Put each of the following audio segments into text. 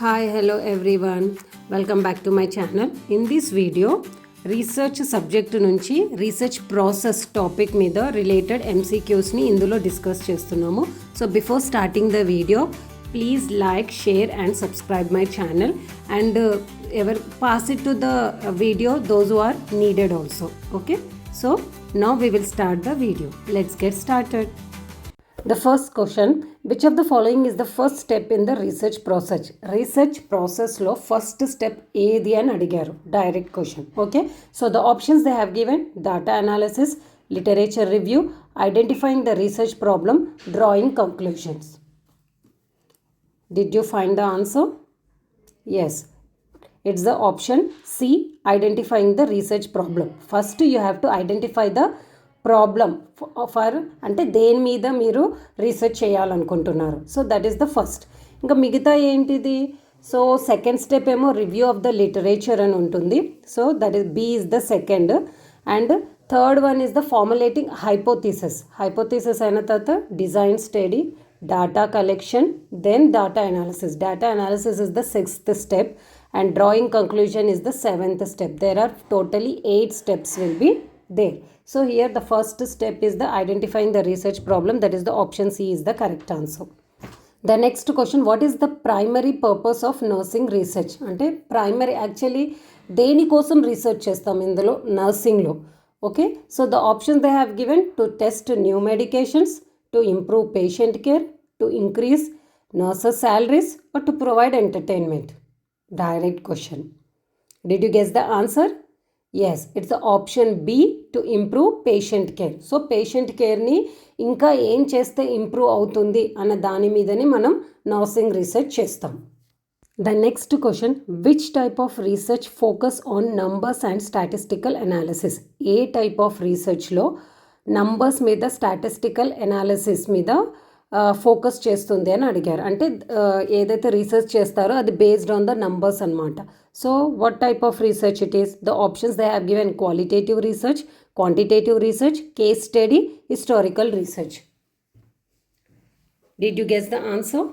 Hi, hello everyone. Welcome back to my channel. In this video, research subject నుంచి research process topic మీద related ఎంసీక్యూస్ని ఇందులో discuss చేస్తున్నాము. So before starting the video please like, share and subscribe my channel and ever pass it to the video those who are needed also. Okay, so now we will start the video. Let's get started. The first question, which of the following is the first step in the research process? Research process lo first step ఏది అని అడిగారు. Direct question. Okay, so the options they have given: data analysis, literature review, identifying the research problem, drawing conclusions. Did you find the answer? Yes, it's the option C, identifying the research problem. First you have to identify the problem for, అంటే దేని మీద మీరు research చేయాలనుకుంటున్నారు. So that is the first. ఇంకా మిగతా ఏంటిది? So second step ఏమో review of the literature అని ఉంటుంది. So that is B is the second. And third one is the formulating hypothesis. Hypothesis అయిన తర్వాత design study, data collection, then data analysis. Data analysis is the sixth step and drawing conclusion is the seventh step. There are totally 8 steps will be there. So here the first step is the identifying the research problem. That is the option C is the correct answer. The next question, what is the primary purpose of nursing research? అంటే primary actually దేనికోసం research చేస్తాం ఇందులో నర్సింగ్లో. Okay, so the options they have given: to test new medications, to improve patient care, to increase nurses' salaries, or to provide entertainment? Direct question. Did you guess the answer? Yes, it's the option B, to improve patient care. So patient careని ఇంకా ఏం చేస్తే improve అవుతుంది అన్న దాని మీదనే మనం nursing research చేస్తాం. The next question, which type of research focus on numbers and statistical analysis? ఏ టైప్ ఆఫ్ రీసెర్చ్లో నంబర్స్ మీద, స్టాటిస్టికల్ ఎనాలిసిస్ మీద ఫోకస్ చేస్తుంది అని అడిగారు. అంటే ఏదైతే రీసెర్చ్ చేస్తారో అది బేస్డ్ ఆన్ ద నంబర్స్ అనమాట. So what type of research it is? The options they have given: qualitative research, quantitative research, case study, historical research. Did you guess the answer?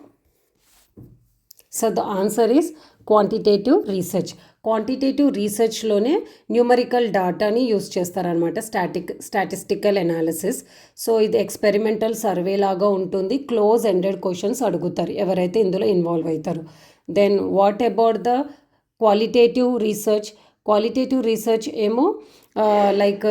So the answer is quantitative research. Quantitative రీసెర్చ్లోనే numerical డాటాని use చేస్తారనమాట, statistical analysis. So ఇది experimental survey లాగా ఉంటుంది. Close ended questions అడుగుతారు ఎవరైతే ఇందులో involve అవుతారు. Then what about the qualitative research? Qualitative research ఏమో లైక్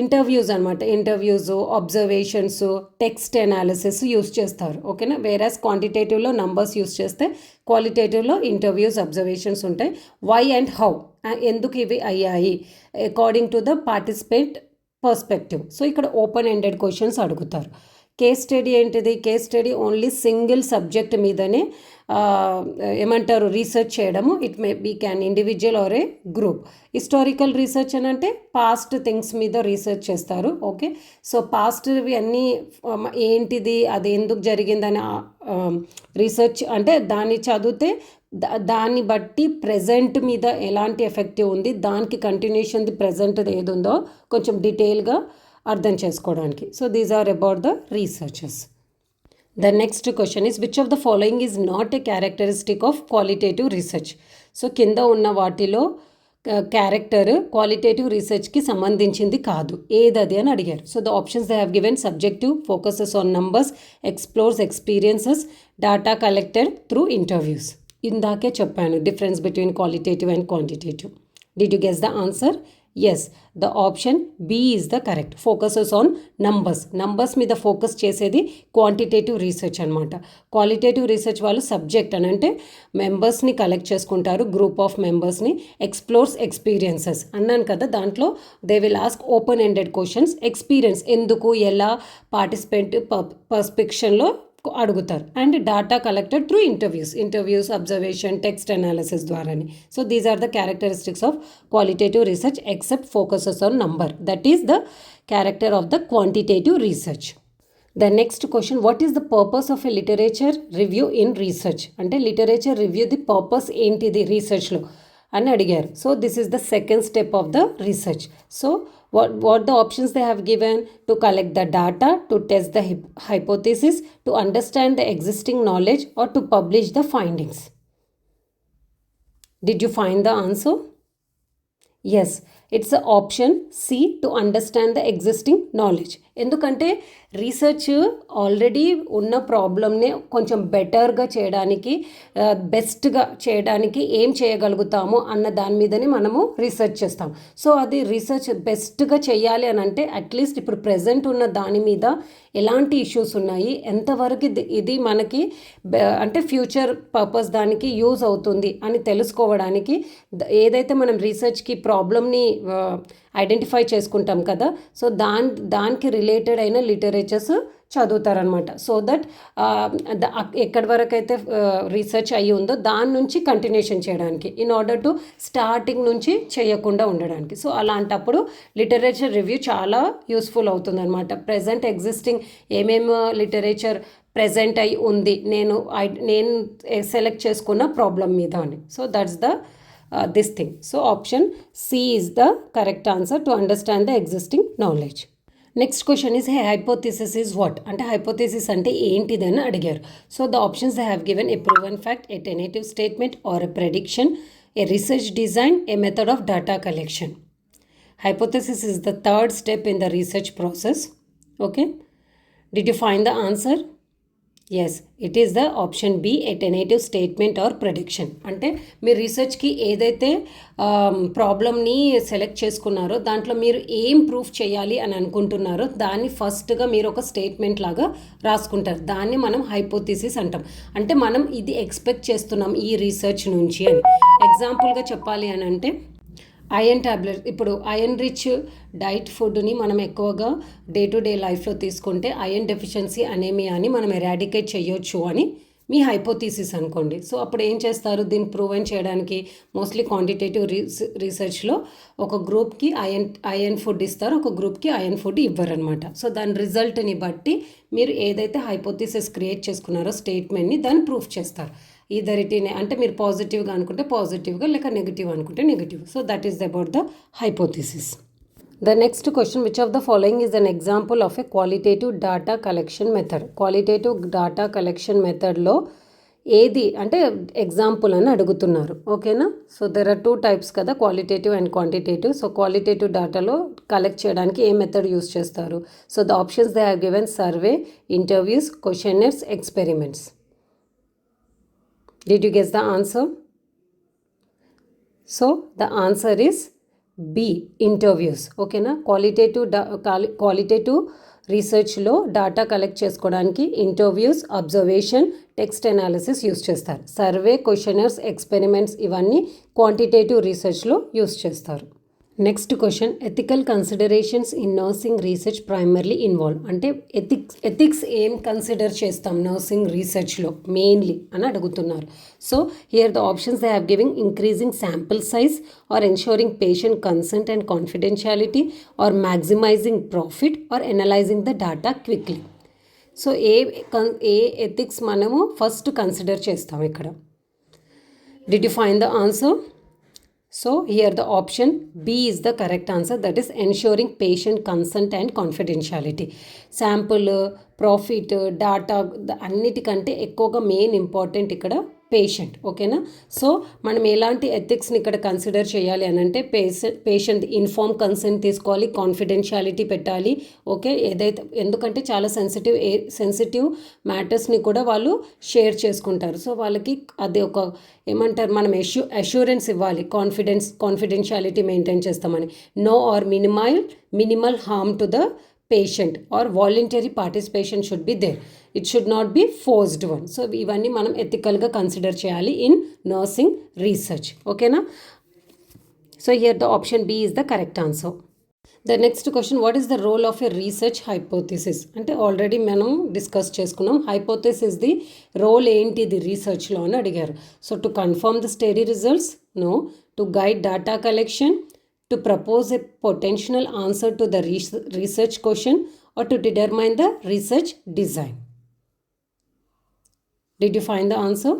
ఇంటర్వ్యూస్ అనమాట. Interviews, observations, text analysis use చేస్తారు. ఓకేనా? వేరాస్ క్వాంటిటేటివ్లో నంబర్స్ యూస్ చేస్తే క్వాలిటేటివ్లో ఇంటర్వ్యూస్, అబ్జర్వేషన్స్ ఉంటాయి. వై అండ్ హౌ, ఎందుకు ఇవి అయ్యాయి according to the participant perspective. So ఇక్కడ ఓపెన్ ఎండెడ్ క్వశ్చన్స్ అడుగుతారు. కేస్ స్టడీ ఏంటిది? Case study only single subject మీదనే ఏమంటారు రీసెర్చ్ చేయడము. It may be can individual or a group. Historical research అని అంటే పాస్ట్ థింగ్స్ మీద రీసెర్చ్ చేస్తారు. ఓకే, సో పాస్ట్వి అన్నీ ఏంటిది, అది ఎందుకు జరిగిందని రీసెర్చ్ అంటే దాన్ని చదివితే దాన్ని బట్టి ప్రజెంట్ మీద ఎలాంటి ఎఫెక్టివ్ ఉంది, దానికి కంటిన్యూషన్ది ప్రజెంట్ ఏది ఉందో కొంచెం డీటెయిల్గా అర్థం చేసుకోవడానికి. So these are about the researches. The next question is, which of the following is not a characteristic of qualitative research? So కింద ఉన్న వాటిలో క్యారెక్టర్ క్వాలిటేటివ్ రీసెర్చ్కి సంబంధించింది కాదు, ఏదది అని అడిగారు. So the options they have given: subjective, focuses on numbers, explores experiences, data collected through interviews. ఇందాకే చెప్పాను difference between qualitative and quantitative. Did you guess the answer? Yes, the option B is the correct. Focuses on numbers. Numbers మీద focus చేసేది quantitative research అనమాట. Qualitative research వాళ్ళు subject అని అంటే మెంబర్స్ని collect చేసుకుంటారు, గ్రూప్ ఆఫ్ మెంబర్స్ని. ఎక్స్ప్లోర్స్ ఎక్స్పీరియన్సెస్ అన్నాను కదా, దాంట్లో they will ask open ended questions. Experience ఎందుకు, ఎలా, పార్టిసిపెంట్ పర్స్పెక్షన్లో అడుగుతారు. And data collected through interviews, observation, text analysis ద్వారాని. So these are the characteristics of qualitative research except focuses on number. That is the character of the quantitative research. The next question, what is the purpose of a literature review in research? అంటే literature review the purpose ఏంటిది రీసెర్చ్లో అని అడిగారు. So this is the second step of the research. So what the options they have given: to collect the data, to test the hypothesis, to understand the existing knowledge, or to publish the findings. Did you find the answer? Yes, it's the option C, to understand the existing knowledge. ఎందుకంటే research already ఉన్న ప్రాబ్లమ్ని కొంచెం బెటర్గా చేయడానికి, బెస్ట్గా చేయడానికి ఏం చేయగలుగుతాము అన్న దాని మీదనే మనము రీసెర్చ్ చేస్తాం. సో అది రీసెర్చ్ బెస్ట్గా చేయాలి అని అంటే అట్లీస్ట్ ఇప్పుడు ప్రజెంట్ ఉన్న దాని మీద ఎలాంటి ఇష్యూస్ ఉన్నాయి, ఎంతవరకు ఇది మనకి అంటే ఫ్యూచర్ పర్పస్ దానికి యూజ్ అవుతుంది అని తెలుసుకోవడానికి ఏదైతే మనం రీసెర్చ్కి ప్రాబ్లమ్ని ఐడెంటిఫై చేసుకుంటాం కదా, సో దానికి రిలేటెడ్ అయిన లిటరేచర్స్ చదువుతారనమాట. సో దట్ ఎక్కడి వరకు అయితే రీసెర్చ్ అయ్యి ఉందో దాని నుంచి కంటిన్యూషన్ చేయడానికి, ఇన్ ఆర్డర్ టు స్టార్టింగ్ నుంచి చేయకుండా ఉండడానికి. సో అలాంటప్పుడు లిటరేచర్ రివ్యూ చాలా యూస్ఫుల్ అవుతుంది అనమాట. ప్రజెంట్ ఎగ్జిస్టింగ్ ఏమేమి లిటరేచర్ ప్రజెంట్ అయి ఉంది నేను సెలెక్ట్ చేసుకున్న ప్రాబ్లం మీద అని. So that's the this thing. So option C is the correct answer to understand the existing knowledge. Next question is, hey, hypothesis is what? అంటే hypothesis అంటే ఏంటిదని అడిగారు. So the options they have given: a proven fact, a tentative statement, or a prediction, a research design, a method of data collection. Hypothesis is the third step in the research process. Okay, did you find the answer? Yes, it is the option B, a tentative statement or prediction. అంటే మీరు రీసెర్చ్కి ఏదైతే ప్రాబ్లమ్ని select చేసుకున్నారో దాంట్లో మీరు ఏం proof చేయాలి అని అనుకుంటున్నారో దాన్ని ఫస్ట్గా మీరు ఒక స్టేట్మెంట్ లాగా రాసుకుంటారు. దాన్ని మనం హైపోథిసిస్ అంటాం. అంటే మనం ఇది ఎక్స్పెక్ట్ చేస్తున్నాం ఈ రీసెర్చ్ నుంచి అని. ఎగ్జాంపుల్గా చెప్పాలి అని అంటే ఐరన్ ట్యాబ్లెట్, ఇప్పుడు ఐరన్ రిచ్ డైట్ ఫుడ్ని మనం ఎక్కువగా డే టు డే లైఫ్లో తీసుకుంటే ఐరన్ డెఫిషియన్సీ అనేమియాని మనం ఎరాడికేట్ చేయొచ్చు అని మీ హైపోథీసిస్ అనుకోండి. సో అప్పుడు ఏం చేస్తారు, దీన్ని ప్రూవెన్ చేయడానికి మోస్ట్లీ క్వాంటిటేటివ్ రీసెర్చ్లో ఒక గ్రూప్కి ఐరన్ ఫుడ్ ఇస్తారు, ఒక గ్రూప్కి ఐరన్ ఫుడ్ ఇవ్వరనమాట. సో దాని రిజల్ట్ని బట్టి మీరు ఏదైతే హైపోథీసిస్ క్రియేట్ చేసుకున్నారో స్టేట్మెంట్ని దాన్ని ప్రూఫ్ చేస్తారు. ఈదర్ ఇటీనే అంటే మీరు పాజిటివ్గా అనుకుంటే పాజిటివ్గా, లేక నెగిటివ్ అనుకుంటే negative. So that is about the hypothesis. The next question, which of the following is an example of a qualitative data collection method? Qualitative data collection methodలో ఏది అంటే ఎగ్జాంపుల్ అని అడుగుతున్నారు. ఓకేనా? సో దెర్ ఆర్ 2 types కదా, qualitative and quantitative. So qualitative డేటాలో collect చేయడానికి ఏ method use చేస్తారు? So the options they have given: survey, interviews, questionnaires, experiments. Did you guess the answer? So the answer is B, interviews. ఓకేనా? Qualitative రీసెర్చ్లో data collect చేసుకోవడానికి interviews, observation, text analysis use చేస్తారు. Survey, questionnaires, experiments ఇవన్నీ quantitative రీసెర్చ్లో use చేస్తారు. Next question, ethical considerations in nursing research primarily involve. అంటే ethics ఏం consider చేస్తాం నర్సింగ్ రీసెర్చ్లో మెయిన్లీ అని అడుగుతున్నారు. So here the options they have giving: increasing sample size, or ensuring patient consent and confidentiality, or maximising profit, or analysing the data quickly. So ఏ ethics మనము first consider చేస్తాం ఇక్కడ? Did you find the answer? So here the option B is the correct answer, that is ensuring patient consent and confidentiality. Sample, profit, data అన్నిటికంటే ఎక్కువగా main important ఇక్కడ patient. ఓకేనా? So మనం ఎలాంటి ఎథిక్స్ని ఇక్కడ కన్సిడర్ చేయాలి అని అంటే పేషెంట్ ఇన్ఫార్మ్ కన్సెంట్ తీసుకోవాలి, కాన్ఫిడెన్షియాలిటీ పెట్టాలి. ఓకే, ఏదైతే ఎందుకంటే చాలా సెన్సిటివ్ మ్యాటర్స్ని కూడా వాళ్ళు షేర్ చేసుకుంటారు. సో వాళ్ళకి అది ఒక ఏమంటారు, మనం అష్యూరెన్స్ ఇవ్వాలి, కాన్ఫిడెన్షియాలిటీ మెయింటైన్ చేస్తామని. No or minimal harm to the patient or voluntary participation should be there. It should not be forced one. So ఇవన్నీ మనం ఎథికల్గా కన్సిడర్ చేయాలి ఇన్ నర్సింగ్ రీసెర్చ్. ఓకేనా? So here the option B is the correct answer. The next question, what is the role of a research hypothesis? అంటే already మనం discuss చేసుకున్నాం. Hypothesis the role ఏంటిది రీసెర్చ్లో అని అడిగారు. So to confirm the study results, no. To guide data collection, to propose a potential answer to the research question, or to determine the research design. Did you find the answer?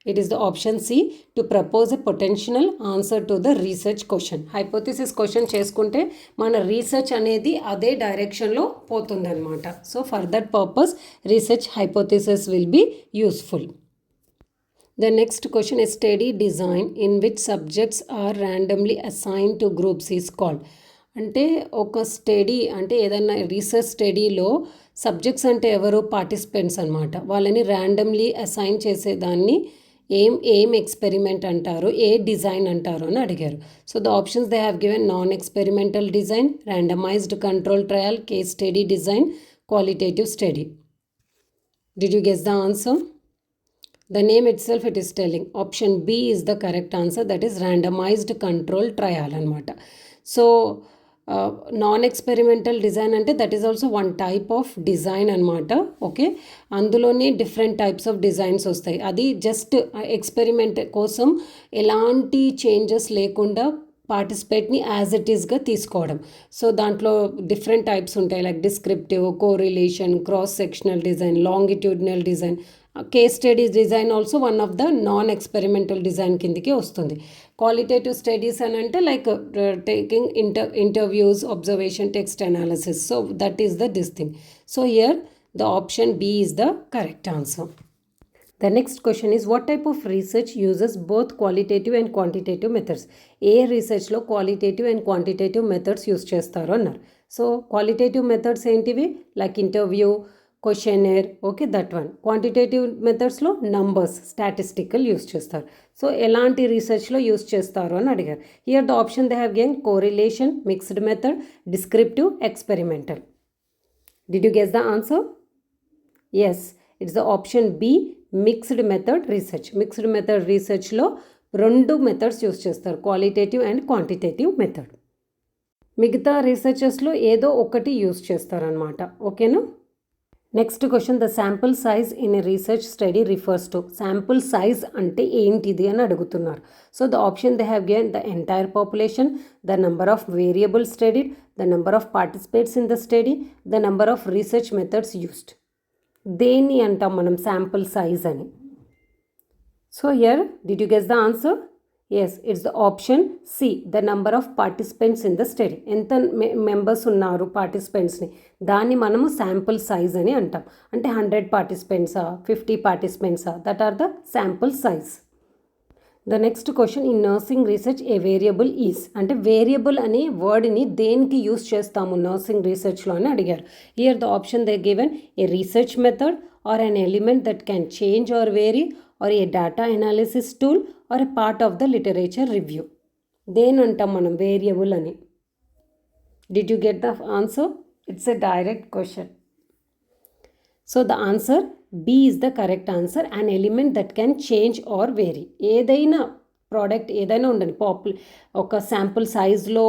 It is the option C, to propose a potential answer to the research question. Hypothesis question చేసుకుంటే మన research అనేది అదే డైరెక్షన్లో పోతుందన్నమాట. So for that purpose research hypothesis will be useful. The next question is study design in which subjects are randomly assigned to groups is called. అంటే ఒక study అంటే ఏదైనా రీసెర్చ్ స్టడీలో సబ్జెక్ట్స్ అంటే ఎవరు పార్టిసిపెంట్స్ అనమాట. వాళ్ళని ర్యాండమ్లీ అసైన్ చేసేదాన్ని ఏం ఎక్స్పెరిమెంట్ అంటారు, ఏ డిజైన్ అంటారు అని అడిగారు. So the options they have given non experimental design, randomised control trial, case study design, qualitative study. Did you guess the answer? The name itself it is telling. Option B is the correct answer, that is randomized control trial anamata. So non experimental design అంటే that is also one type of design అనమాట. Okay, అందులోనే different types of designs వస్తాయి. అది just experiment కోసం ఎలాంటి changes లేకుండా పార్టిసిపేట్ని as it ఈస్గా తీసుకోవడం. సో దాంట్లో డిఫరెంట్ టైప్స్ ఉంటాయి, like descriptive, correlation, cross sectional design, longitudinal design. Case studies design also one of the non experimental design కిందకి వస్తుంది. క్వాలిటేటివ్ స్టడీస్ అని అంటే like taking interviews, observation, text analysis. So that is the this thing. So here the option B is the correct answer. The next question is what type of research uses both qualitative and quantitative methods? ఏ రీసెర్చ్లో qualitative and quantitative methods use చేస్తారు అన్నారు. So qualitative methods ఏంటివి, like interview, questionnaire, okay, that one. Quantitative మెథడ్స్లో numbers, statistical use చేస్తారు. So ఎలాంటి రీసెర్చ్లో use చేస్తారు అని అడిగారు. Here the option they have given correlation, mixed method, descriptive, experimental. Did you guess the answer? Yes, it's the option B, mixed method research. Mixed method రీసెర్చ్లో రెండు methods use చేస్తారు, qualitative and quantitative method. మిగతా రీసెర్చెస్లో ఏదో ఒకటి use చేస్తారనమాట. ఓకేనా? Next question, the sample size in a research study refers to. Sample size అంటే ఏంటిది అని అడుగుతున్నారు. So the option they have given the entire population, the number of variable studied, the number of participants in the study, the number of research methods used. దేన్ని అంటాం మనం sample size అని? So here did you guess the answer? Yes, it's the option C, the number of participants in the study. ఎంత members ఉన్నారు పార్టిసిపెంట్స్ని, దాన్ని మనము sample size అని అంటాం. అంటే 100 పార్టిసిపెంట్సా, 50 పార్టిసిపెంట్సా, that are the sample size. The next question, in nursing research a variable is. అంటే వేరియబుల్ అనే వర్డ్ని దేనికి యూస్ చేస్తాము నర్సింగ్ రీసెర్చ్లో అని అడిగారు. Here the option they given a research method, or an element that can change or vary, or a data analysis tool, or a part of the literature review. దేనంటాం మనం variable అని? Did you get the answer? It's a direct question. So the answer B is the correct answer, an element that can change or vary. ఏదైనా product ఏదైనా ఉండండి, ఒక sample సైజ్లో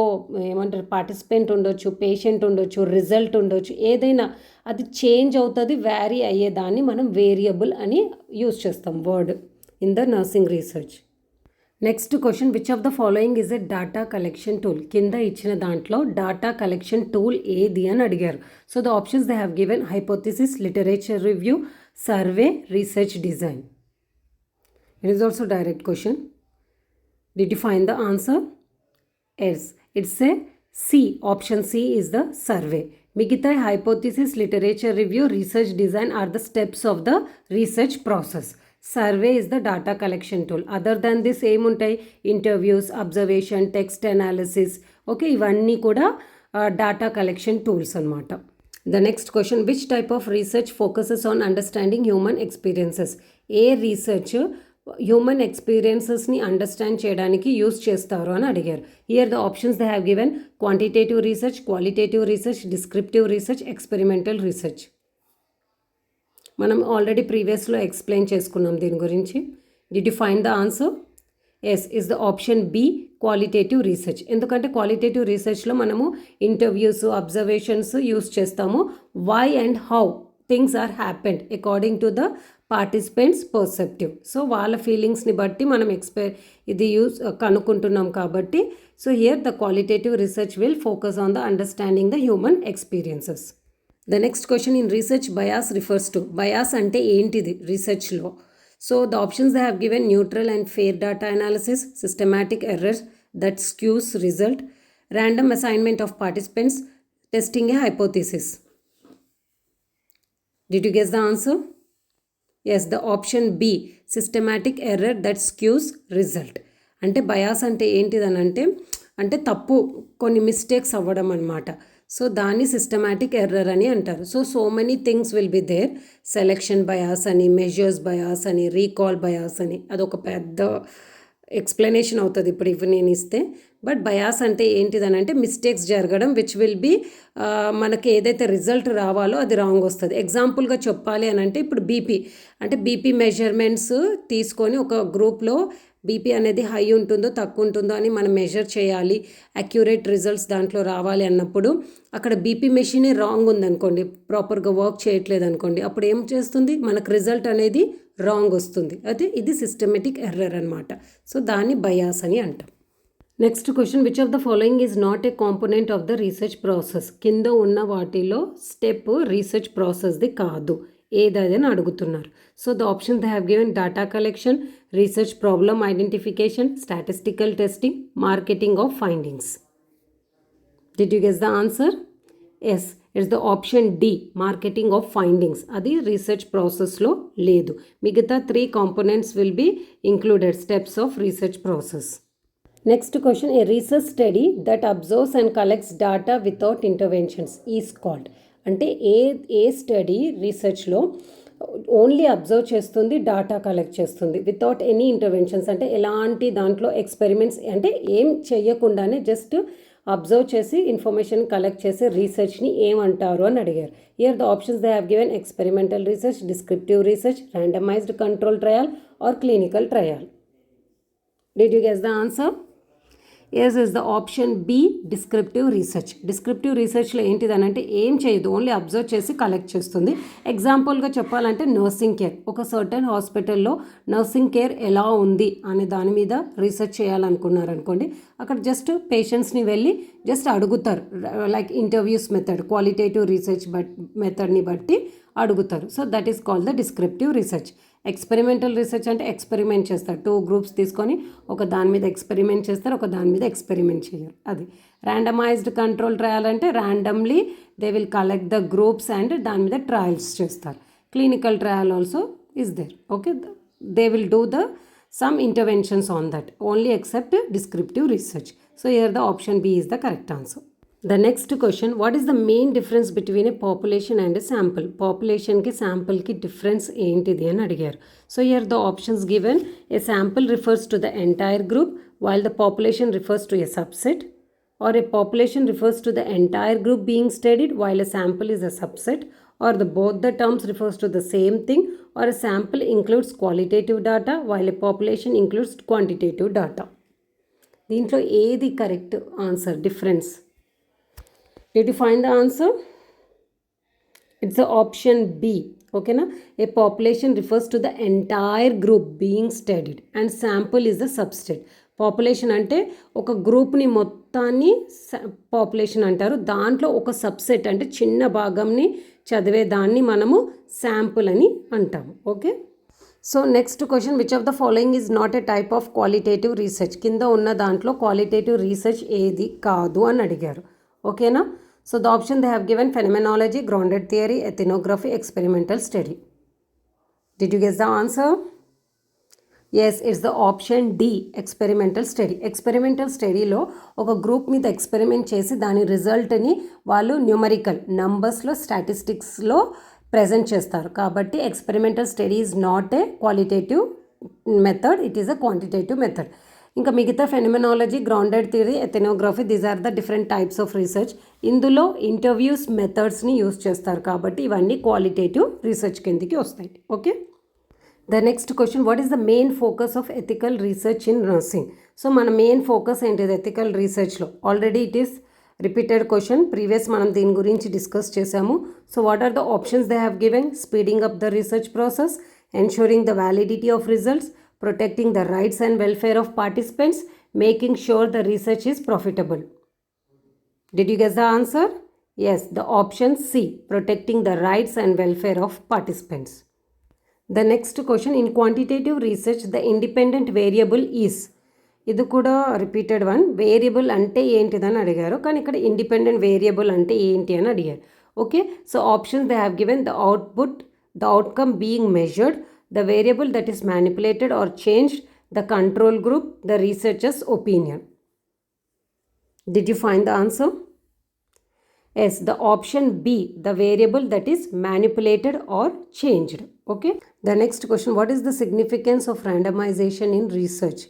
ఏమంటారు, participant ఉండొచ్చు, పేషెంట్ ఉండొచ్చు, రిజల్ట్ ఉండొచ్చు, ఏదైనా అది చేంజ్ అవుతుంది, వ్యారీ అయ్యేదాన్ని మనం వేరియబుల్ అని యూజ్ చేస్తాం word in the nursing research. Next question, which of the following is a data collection tool. కింద ఇచ్చిన దాంట్లో డాటా కలెక్షన్ టూల్ ఏది అని అడిగారు. So the options they have given hypothesis, literature review, survey, research design. It is also direct question. Did you find the answer? Yes, it's a C. Option C is the survey. Migita hypothesis, literature review, research design are the steps of the research process. Survey is the data collection tool. Other than this, ఏముంటాయి, interviews, observation, text analysis. Okay, ఇవన్నీ కూడా data collection tools అన్నమాట. The next question, which type of research focuses on understanding human experiences? ఏ research human ఎక్స్పీరియన్సెస్ని understand చేయడానికి use చేస్తారు అని అడిగారు. Here the options they have given quantitative research, qualitative research, descriptive research, experimental research. మనం already ప్రీవియస్లో explain చేసుకున్నాం దీని గురించి. Did you find the answer? Yes, is the option B, qualitative research. ఎందుకంటే క్వాలిటేటివ్ రీసెర్చ్లో మనము ఇంటర్వ్యూస్, అబ్జర్వేషన్స్ యూస్ చేస్తాము. Why and how things are happened according to the participants perceptive. So వాళ్ళ ఫీలింగ్స్ని బట్టి మనం ఇది కనుక్కుంటున్నాం కాబట్టి. So here the qualitative research will focus on the understanding the human experiences. The next question, in research bias refers to. Bias అంటే ఏంటిది రీసెర్చ్లో? So the options they have given neutral and fair data analysis, systematic errors that skews result, random assignment of participants, testing a hypothesis. Did you guess the answer? Yes, the option B, systematic error that skews result. అంటే bias అంటే ఏంటిదనంటే అంటే తప్పు కొన్ని mistakes అవ్వడం అనమాట. So దాన్ని systematic error అని అంటారు. So many things will be there. Selection bias అని, మెజర్స్ బయాస్ అని, రీకాల్ బయాస్ అని, అదొక పెద్ద ఎక్స్ప్లెనేషన్ అవుతుంది ఇప్పుడు ఇవి నేను ఇస్తే. బట్ బయాస్ అంటే ఏంటిదని అంటే మిస్టేక్స్ జరగడం విచ్ విల్ బి మనకి ఏదైతే రిజల్ట్ రావాలో అది రాంగ్ వస్తుంది. ఎగ్జాంపుల్గా చెప్పాలి అని అంటే ఇప్పుడు బీపీ మెజర్మెంట్స్ తీసుకొని ఒక గ్రూప్లో బీపీ అనేది హై ఉంటుందో తక్కువ ఉంటుందో అని మనం మెజర్ చేయాలి, అక్యురేట్ రిజల్ట్స్ దాంట్లో రావాలి అన్నప్పుడు అక్కడ బీపీ మెషినే రాంగ్ ఉందనుకోండి, ప్రాపర్గా వర్క్ చేయట్లేదు అనుకోండి, అప్పుడు ఏం చేస్తుంది, మనకు రిజల్ట్ అనేది రాంగ్ వస్తుంది. అదే ఇది సిస్టమేటిక్ ఎర్రర్ అనమాట. సో దాన్ని బయాస్ అని అంటాం. Next question, which of the following is not a component of the research process? కింద ఉన్న వాటిలో స్టెప్ రీసెర్చ్ ప్రాసెస్ది కాదు, ఏదని అడుగుతున్నారు. So the option they have given data collection, research problem identification, statistical testing, marketing of findings. Did you guess the answer? Yes, it's the option D, marketing of findings. అది research ప్రాసెస్లో లేదు. మిగతా 3 components will be included steps of research process. Next question, a research study that observes and collects data without interventions is called. అంటే ఏ study రీసెర్చ్లో only observe చేస్తుంది, data collect చేస్తుంది without any interventions, అంటే ఎలాంటి దాంట్లో ఎక్స్పెరిమెంట్స్ అంటే ఏం చేయకుండానే జస్ట్ అబ్జర్వ్ చేసి ఇన్ఫర్మేషన్ కలెక్ట్ చేసే రీసెర్చ్ని ఏమంటారు అని అడిగారు. Here the options they have given experimental research, descriptive research, randomised control trial or clinical trial. Did you guess the answer? Yes, is the option B, descriptive research. Descriptive రీసెర్చ్లో ఏంటిదని అంటే ఏం చేయదు, ఓన్లీ అబ్జర్వ్ చేసి collect చేస్తుంది. ఎగ్జాంపుల్గా చెప్పాలంటే nursing care, ఒక సర్టెన్ హాస్పిటల్లో నర్సింగ్ కేర్ ఎలా ఉంది అనే దాని మీద రీసెర్చ్ చేయాలనుకున్నారనుకోండి, అక్కడ జస్ట్ పేషెంట్స్ని వెళ్ళి జస్ట్ అడుగుతారు, like interviews method, qualitative research మెథడ్ని బట్టి అడుగుతారు. So that is called the descriptive research. Experimental research అంటే ఎక్స్పెరిమెంట్ చేస్తారు, 2 గ్రూప్స్ తీసుకొని ఒక దాని మీద ఎక్స్పెరిమెంట్ చేస్తారు, ఒక దాని మీద ఎక్స్పెరిమెంట్ చేయరు. అది ర్యాండమైజ్డ్ కంట్రోల్ ట్రయల్ అంటే randomly they will collect the groups and దాని మీద ట్రయల్స్ చేస్తారు. Clinical trial also is there. Okay, they will do the some interventions on that only except descriptive research. So here the option B is the correct answer. The next question, what is the main difference between a population and a sample? Population ki sample ki difference ఏంటిది అని అడిగారు. So here the options given, a sample refers to the entire group while the population refers to a subset, or a population refers to the entire group being studied while a sample is a subset, or both the terms refers to the same thing, or a sample includes qualitative data while a population includes quantitative data. దీంట్లో ఏది correct answer difference? Did you find the answer? It's the option B. Okay na? A population refers to the entire group being studied and sample is the subset. Population అంటే ఒక గ్రూప్ని మొత్తాన్ని population అంటారు, దాంట్లో ఒక subset అంటే చిన్న భాగంని చదివే దాన్ని మనము శాంపుల్ అని అంటాము. Okay, so next question, which of the following is not A type of qualitative research? కింద ఉన్న దాంట్లో క్వాలిటేటివ్ రీసెర్చ్ ఏది కాదు అని అడిగారు. ఓకేనా? So the option they have given phenomenology, grounded theory, ethnography, experimental study. Did you guess the answer? Yes, it's the option D, experimental study. Experimental స్టడీలో ఒక గ్రూప్ మీద ఎక్స్పెరిమెంట్ చేసి దాని రిజల్ట్ని వాళ్ళు న్యూమరికల్ నంబర్స్లో స్టాటిస్టిక్స్లో ప్రజెంట్ చేస్తారు. కాబట్టి experimental study is not a qualitative method, it is a quantitative method. ఇంకా మిగతా phenomenology, grounded theory, ethnography, these are the different types of research. ఇందులో ఇంటర్వ్యూస్ మెథడ్స్ని యూస్ చేస్తారు కాబట్టి ఇవన్నీ క్వాలిటేటివ్ రీసెర్చ్ కిందకి వస్తాయి. Okay, the next question, what is the main focus of ethical research in nursing? So మన మెయిన్ ఫోకస్ ఏంటిది ethical రీసెర్చ్లో? Already it is repeated question, previous మనం దీని గురించి డిస్కస్ చేసాము. So what are the options they have given? Speeding up the research process, ensuring the validity of results, protecting the rights and welfare of participants, making sure the research is profitable. Did you guess the answer? Yes, the option C, protecting the rights and welfare of participants. The next question, in quantitative research the independent variable is, ఇది కూడా repeated one. Variable అంటే ఏంటిదని అడిగారు, కానీ ఇక్కడ independent variable అంటే ఏంటి అని అడిగారు. Okay, so options they have given the output, the outcome being measured, the variable that is manipulated or changed, the control group, the researcher's opinion. Did you find the answer? Yes, the option B, the variable that is manipulated or changed. Okay. The next question, what is the significance of randomization in research?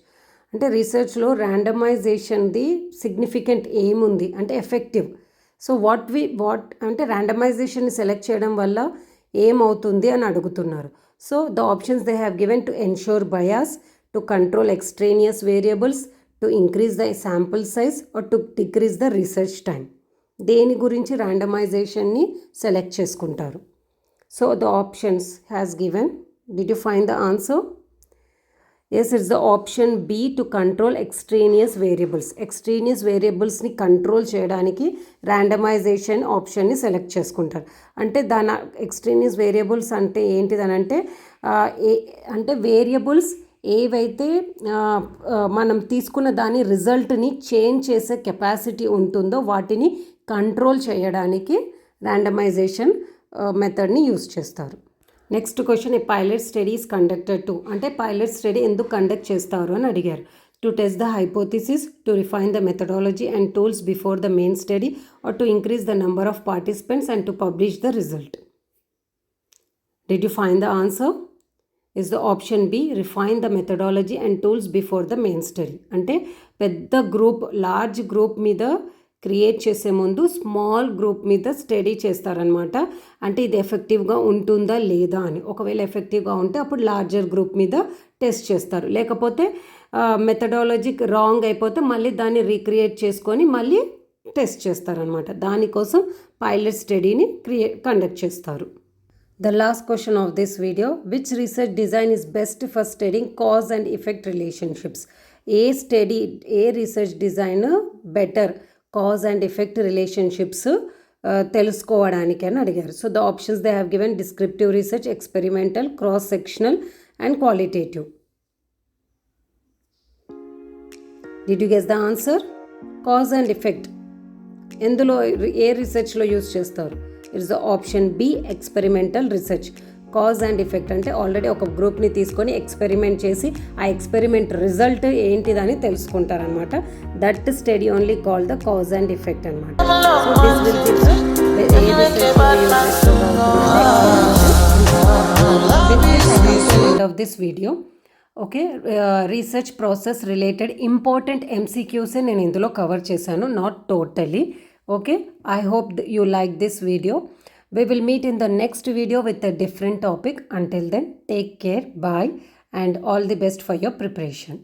అంటే రీసెర్చ్లో ర్యాండమైజేషన్ది significant ఏముంది అంటే effective. So what అంటే ర్యాండమైజేషన్ని select చేయడం వల్ల ఏమవుతుంది అని అడుగుతున్నారు. So the options they have given to ensure bias, to control extraneous variables, to increase the sample size or to decrease the research time. దేని గురించి ర్యాండమైజేషన్ని సెలెక్ట్ చేసుకుంటారు? So the options has given. Did you find the answer? Yes, it's the option B, to control extraneous variables. Extraneous వేరియబుల్స్ని control చేయడానికి randomization ఆప్షన్ని select చేసుకుంటారు. అంటే దాని ఎక్స్ట్రేనియస్ వేరియబుల్స్ అంటే ఏంటిదనంటే అంటే వేరియబుల్స్ ఏవైతే మనం తీసుకున్న దాని రిజల్ట్ని చేంజ్ చేసే కెపాసిటీ ఉంటుందో వాటిని కంట్రోల్ చేయడానికి ర్యాండమైజేషన్ మెథడ్ని యూస్ చేస్తారు. Next question, a pilot study is conducted to. అంటే పైలట్ స్టడీ ఎందుకు కండక్ట్ చేస్తారు అని అడిగారు. To test the hypothesis, to refine the methodology and tools before the main study, or to increase the number of participants and to publish the result. Did you find the answer? Is the option B, refine the methodology and tools before the main study. అంటే పెద్ద group, large group మీద create చేసే ముందు small group మీద study చేస్తారనమాట. అంటే ఇది ఎఫెక్టివ్గా ఉంటుందా లేదా అని. ఒకవేళ ఎఫెక్టివ్గా ఉంటే అప్పుడు లార్జర్ గ్రూప్ మీద టెస్ట్ చేస్తారు. లేకపోతే మెథడాలజీ రాంగ్ అయిపోతే మళ్ళీ దాన్ని రీక్రియేట్ చేసుకొని మళ్ళీ టెస్ట్ చేస్తారనమాట. దానికోసం పైలట్ స్టడీని కండక్ట్ చేస్తారు. The last question of this video, which research design is best for studying cause and effect relationships? ఏ research design better cause and effect relationships తెలుసుకోవడానికి అని అడిగారు. So the options they have given descriptive research, experimental, cross sectional and qualitative. Did you guess the answer? Cause and effect ఎందులో ఏ రీసెర్చ్లో use చేస్తారు? It's the option B, experimental research. Cause and effect అంటే already ఒక గ్రూప్ని తీసుకొని experiment చేసి ఆ ఎక్స్పెరిమెంట్ రిజల్ట్ ఏంటిదని తెలుసుకుంటారనమాట. That study only call the cause and effect అనమాట. So this will give of this video. Okay, research process related important ఎంసీక్యూసే నేను ఇందులో కవర్ చేశాను, not totally. Okay, I hope you like this video. We will meet in the next video with a different topic. Until then, take care, bye, and all the best for your preparation.